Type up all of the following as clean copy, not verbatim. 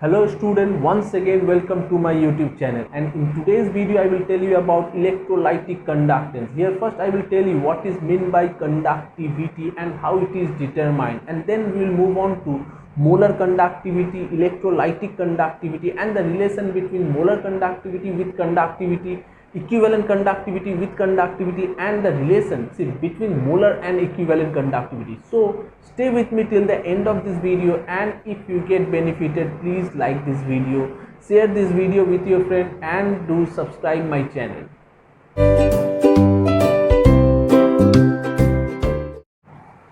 Hello student, once again welcome to my YouTube channel, and in today's video I will tell you about electrolytic conductance. Here first I will tell you what is meant by conductivity and how it is determined, and then we will move on to molar conductivity, electrolytic conductivity, and the relation between molar conductivity with conductivity, equivalent conductivity with conductivity, and the relationship between molar and equivalent conductivity. So stay with me till the end of this video, and if you get benefited, please like this video, share this video with your friend, and do subscribe my channel.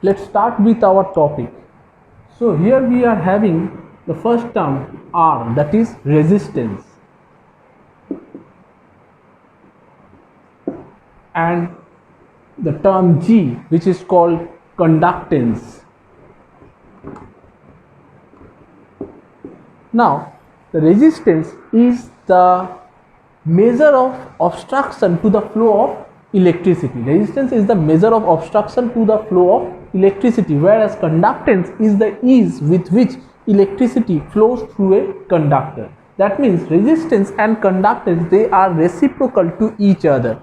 Let's start with our topic. So here we are having the first term R, that is resistance, and the term G, which is called conductance. Now the resistance is the measure of obstruction to the flow of electricity. Resistance is the measure of obstruction to the flow of electricity, whereas conductance is the ease with which electricity flows through a conductor. That means resistance and conductance, they are reciprocal to each other.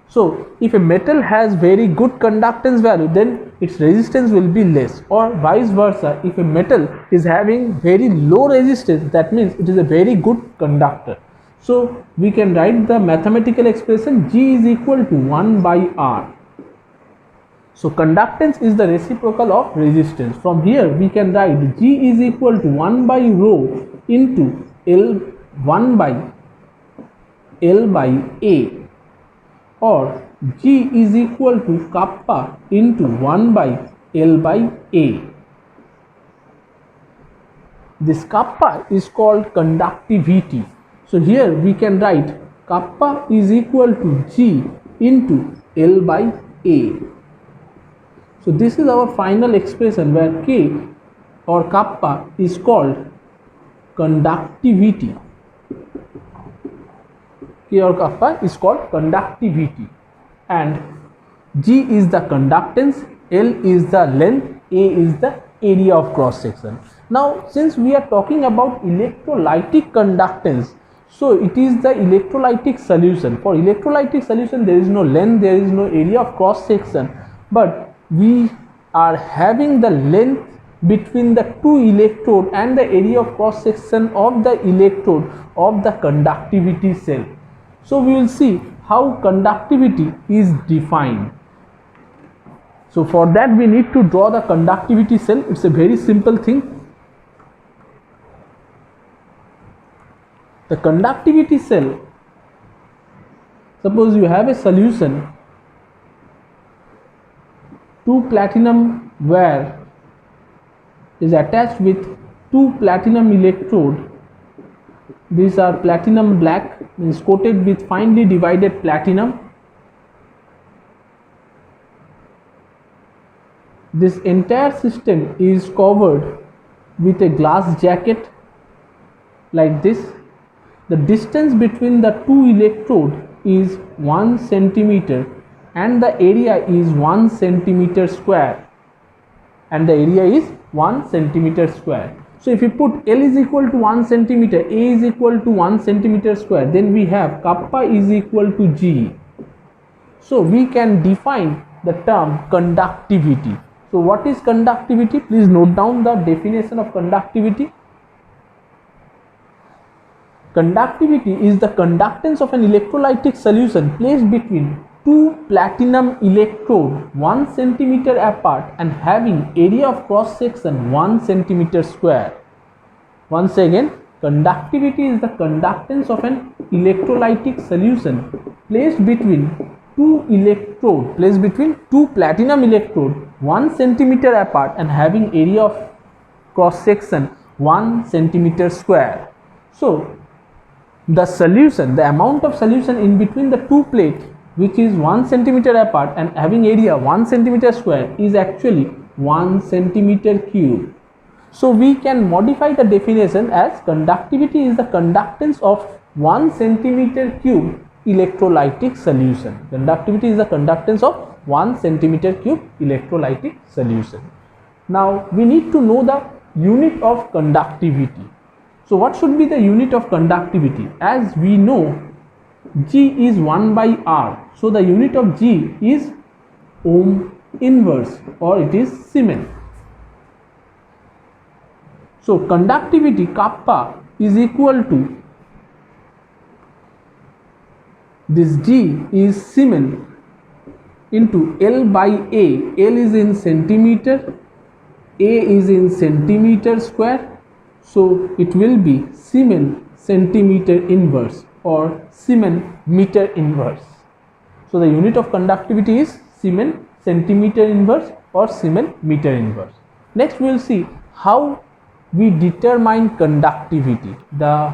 So if a metal has very good conductance value, then its resistance will be less, or vice versa. If a metal is having very low resistance, that means it is a very good conductor. So we can write the mathematical expression G is equal to 1 by R. So conductance is the reciprocal of resistance. From here we can write G is equal to 1 by rho into L 1 by L by A, or G is equal to kappa into 1 by L by A. This kappa is called conductivity. So here we can write kappa is equal to G into L by A. So this is our final expression where K or kappa is called conductivity. K or kappa is called conductivity, and G is the conductance, L is the length, A is the area of cross section. Now since we are talking about electrolytic conductance, so it is the electrolytic solution. For electrolytic solution there is no length, there is no area of cross section, but we are having the length between the two electrode and the area of cross section of the electrode of the conductivity cell. So we will see how conductivity is defined. So for that we need to draw the conductivity cell. It's a very simple thing. The conductivity cell, suppose you have a solution, 2 platinum wire is attached with 2 platinum electrode. These are platinum black, means coated with finely divided platinum. This entire system is covered with a glass jacket like this. The distance between the two electrodes is 1 centimeter, and the area is 1 centimeter square, and the area is 1 centimeter square. So if you put L is equal to 1 centimeter, A is equal to 1 centimeter square, then we have kappa is equal to G. So we can define the term conductivity. So what is conductivity? Please note down the definition of conductivity. Conductivity is the conductance of an electrolytic solution placed between two platinum electrodes 1 centimeter apart and having area of cross section 1 centimeter square. Once again, conductivity is the conductance of an electrolytic solution placed between two platinum electrodes 1 centimeter apart and having area of cross section 1 centimeter square. So the solution, the amount of solution in between the two plates, which is 1 centimeter apart and having area 1 centimeter square, is actually 1 centimeter cube. So we can modify the definition as conductivity is the conductance of 1 centimeter cube electrolytic solution. Conductivity is the conductance of 1 centimeter cube electrolytic solution. Now we need to know the unit of conductivity. So what should be the unit of conductivity? As we know, G is 1 by R. So the unit of G is ohm inverse, or it is Siemens. So conductivity kappa is equal to, this G is Siemens into L by A. L is in centimeter, A is in centimeter square. So it will be Siemens centimeter inverse or Siemens meter inverse. So the unit of conductivity is Siemens centimeter inverse or Siemens meter inverse. Next we will see how we determine conductivity. The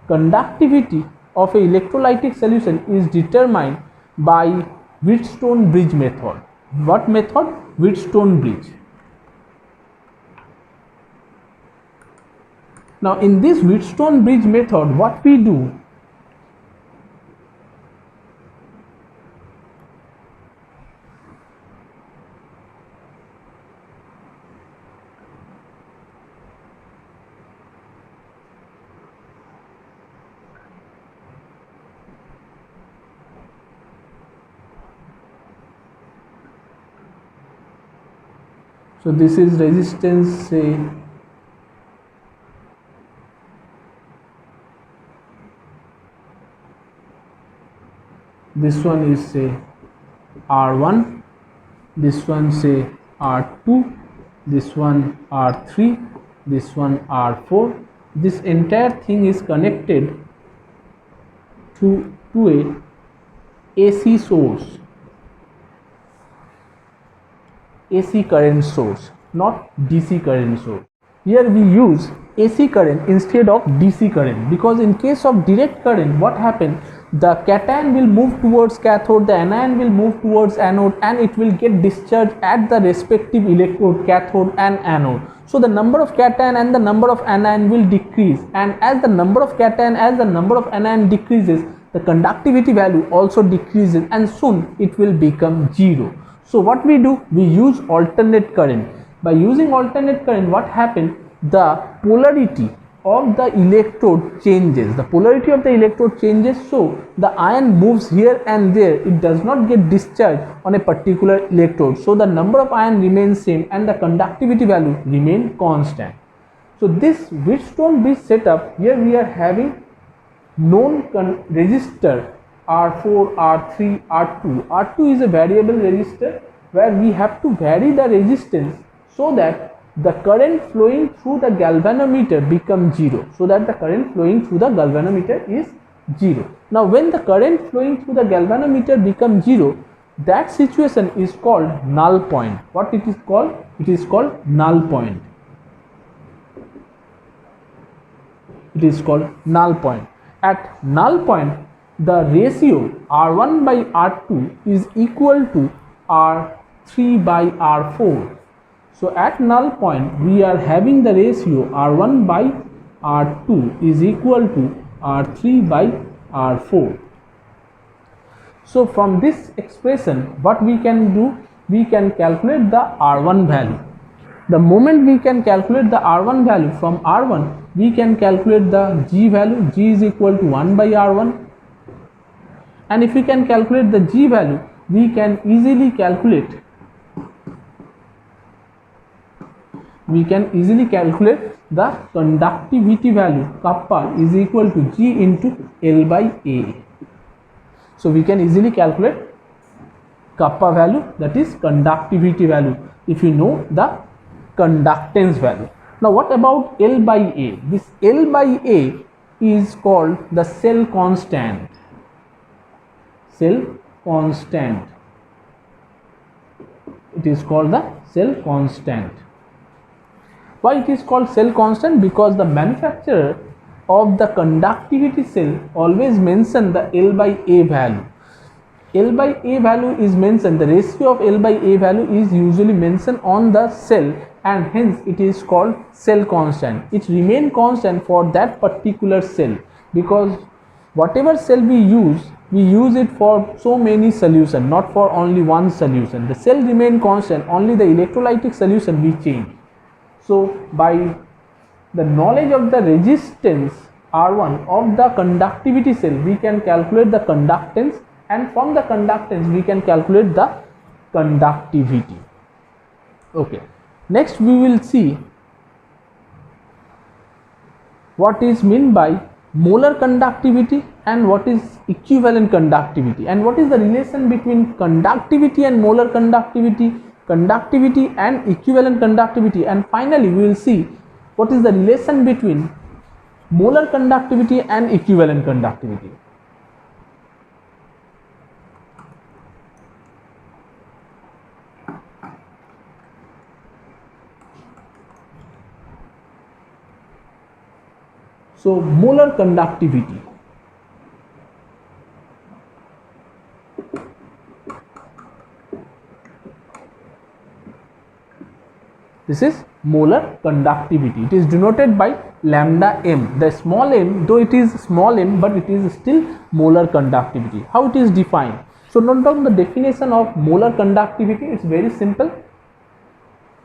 conductivity of an electrolytic solution is determined by Wheatstone bridge method. What method? Wheatstone bridge. Now in this Wheatstone bridge method, what we do, so this is resistance, say this one is say R1, this one say R2, this one R3, this one R4. This entire thing is connected to a AC source, AC current source, not DC current source. Here we use AC current instead of DC current, because in case of direct current, what happens, the cation will move towards cathode, the anion will move towards anode, and it will get discharged at the respective electrode, cathode and anode. So the number of cation and the number of anion will decrease, and as the number of cation, as the number of anion decreases, the conductivity value also decreases, and soon it will become zero. So what we do, we use alternate current. By using alternate current, what happens, the polarity of the electrode changes. The polarity of the electrode changes, so the ion moves here and there. It does not get discharged on a particular electrode. So the number of ion remains same and the conductivity value remain constant. So this Wheatstone bridge setup, here we are having known resistor R4, R3, R2. R2 is a variable resistor where we have to vary the resistance so that the current flowing through the galvanometer becomes zero, so that the current flowing through the galvanometer is zero. Now when the current flowing through the galvanometer becomes zero, that situation is called null point. What it is called? It is called null point. It is called null point. At null point, the ratio R1 by R2 is equal to R3 by R4. So at null point, we are having the ratio R1 by R2 is equal to R3 by R4. So from this expression, what we can do, we can calculate the R1 value. The moment we can calculate the R1 value, from R1 we can calculate the G value. G is equal to 1 by R1, and if we can calculate the G value, we can easily calculate the conductivity value. Kappa is equal to G into L by A. So we can easily calculate kappa value, that is conductivity value, if you know the conductance value. Now what about L by A? This L by A is called the cell constant. Cell constant. It is called the cell constant. Why it is called cell constant? Because the manufacturer of the conductivity cell always mention the L by A value. L by A value is mentioned, the ratio of L by A value is usually mentioned on the cell, and hence it is called cell constant. It remains constant for that particular cell, because whatever cell we use it for so many solutions, not for only one solution. The cell remains constant, only the electrolytic solution we change. So by the knowledge of the resistance R1 of the conductivity cell, we can calculate the conductance, and from the conductance we can calculate the conductivity. Okay, next we will see what is meant by molar conductivity and what is equivalent conductivity, and what is the relation between conductivity and molar conductivity, conductivity and equivalent conductivity, and finally we will see what is the relation between molar conductivity and equivalent conductivity. So molar conductivity. This is molar conductivity. It is denoted by lambda m. The small m, though it is small m, but it is still molar conductivity. How it is defined? So note down the definition of molar conductivity. It's very simple.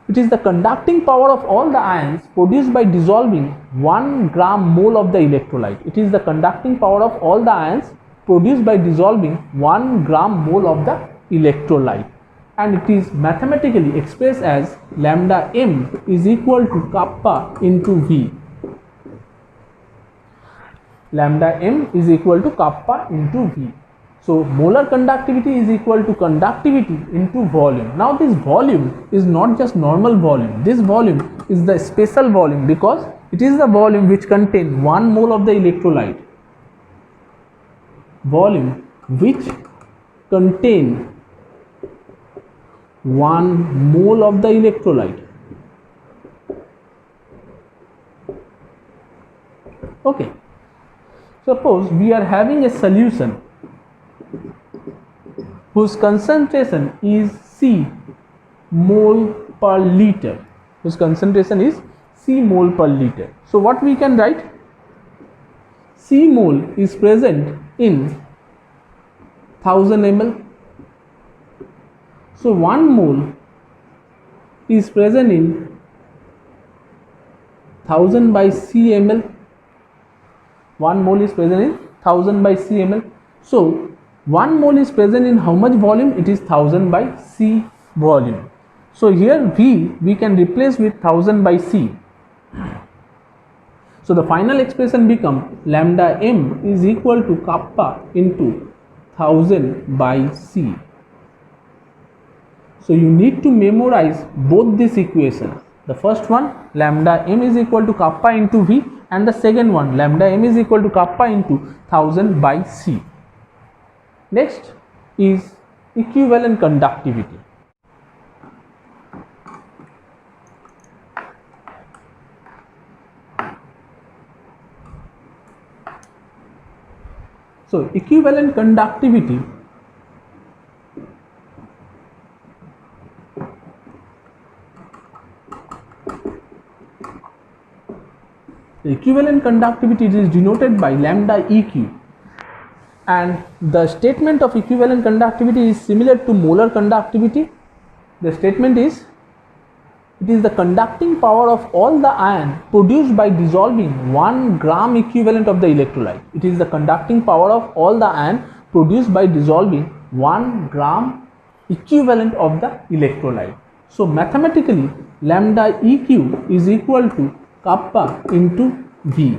It is the conducting power of all the ions produced by dissolving 1 gram mole of the electrolyte. It is the conducting power of all the ions produced by dissolving 1 gram mole of the electrolyte, and it is mathematically expressed as lambda m is equal to kappa into V. Lambda m is equal to kappa into V. So molar conductivity is equal to conductivity into volume. Now this volume is not just normal volume. This volume is the special volume because it is the volume which contains 1 mole of the electrolyte. Volume which contain 1 mole of the electrolyte. Okay. Suppose we are having a solution whose concentration is C mole per liter. Whose concentration is C mole per liter. So what we can write? C mole is present in 1000 ml. So 1 mole is present in 1000 by C ml. 1 mole is present in 1000 by C ml. So 1 mole is present in how much volume? It is 1000 by C volume. So here V we can replace with 1000 by C. So the final expression become lambda m is equal to kappa into 1000 by C. So you need to memorize both these equations. The first one, lambda m is equal to kappa into V, and the second one, lambda m is equal to kappa into 1000 by C. Next is equivalent conductivity. So equivalent conductivity is denoted by lambda eq, and the statement of equivalent conductivity is similar to molar conductivity. The statement is, it is the conducting power of all the ion produced by dissolving 1 gram equivalent of the electrolyte. It is the conducting power of all the ion produced by dissolving 1 gram equivalent of the electrolyte. So mathematically lambda eq is equal to kappa into V.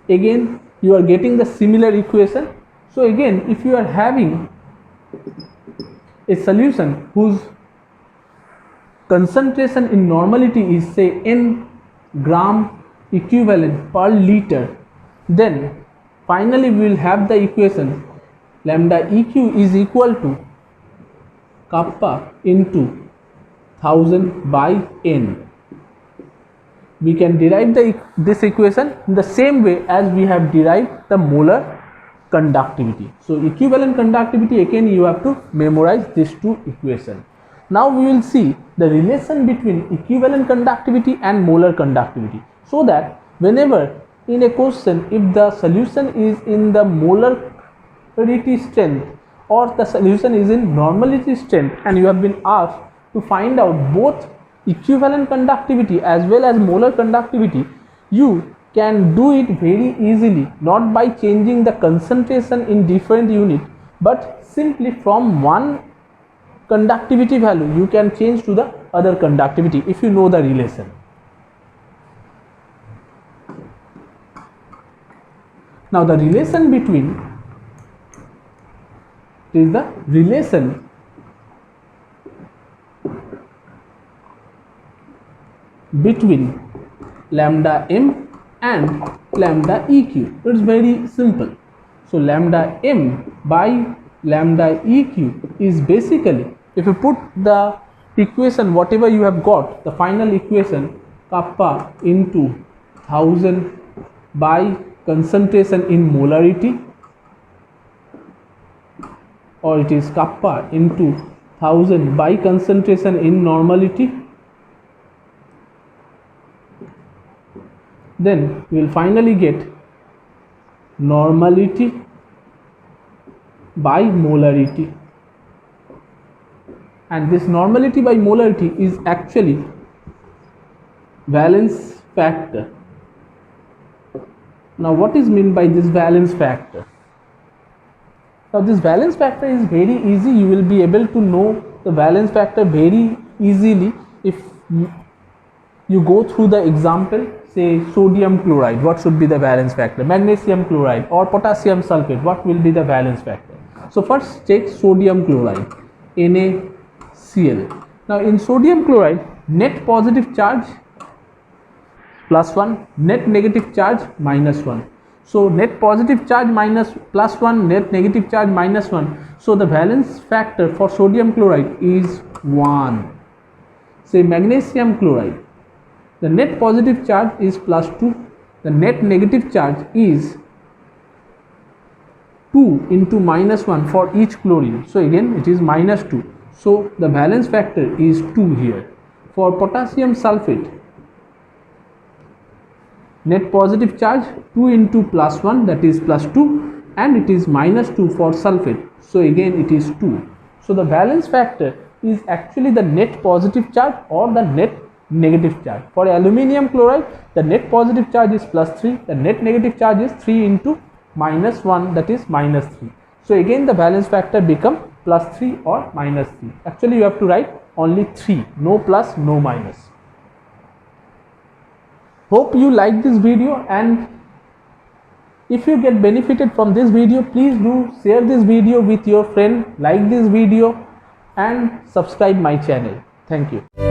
Again you are getting the similar equation. So again, if you are having a solution whose concentration in normality is say n gram equivalent per liter, then finally we will have the equation lambda eq is equal to kappa into 1000 by n. We can derive this equation in the same way as we have derived the molar conductivity. So equivalent conductivity, again you have to memorize these two equations. Now we will see the relation between equivalent conductivity and molar conductivity, so that whenever in a question if the solution is in the molarity strength or the solution is in normality strength and you have been asked to find out both equivalent conductivity as well as molar conductivity, you can do it very easily, not by changing the concentration in different unit, but simply from one conductivity value you can change to the other conductivity if you know the relation. Now the relation between lambda m and lambda eq. It's very simple. So lambda m by lambda eq is basically, if you put the equation whatever you have got, the final equation, kappa into 1000 by concentration in molarity, or it is kappa into 1000 by concentration in normality, then we will finally get normality by molarity, and this normality by molarity is actually valence factor. Now what is meant by this valence factor? Now this valence factor is very easy. You will be able to know the valence factor very easily if you go through the example. Say sodium chloride, what should be the valence factor? Magnesium chloride or potassium sulfate, what will be the valence factor? So first check sodium chloride, NaCl. Now in sodium chloride, net positive charge +1, net negative charge -1. So net positive charge +1, net negative charge -1. So the valence factor for sodium chloride is 1. Say magnesium chloride, the net positive charge is +2, the net negative charge is 2 into -1 for each chlorine. So again it is -2. So the valence factor is 2 here. For potassium sulfate, net positive charge 2 into +1, that is +2, and it is -2 for sulfate. So again it is 2. So the valence factor is actually the net positive charge or the net negative charge. For aluminium chloride, the net positive charge is +3, the net negative charge is 3 into -1, that is -3. So again the valence factor become +3 or -3. Actually you have to write only 3, no plus, no minus. Hope you like this video, and if you get benefited from this video, please do share this video with your friend, like this video and subscribe my channel. Thank you.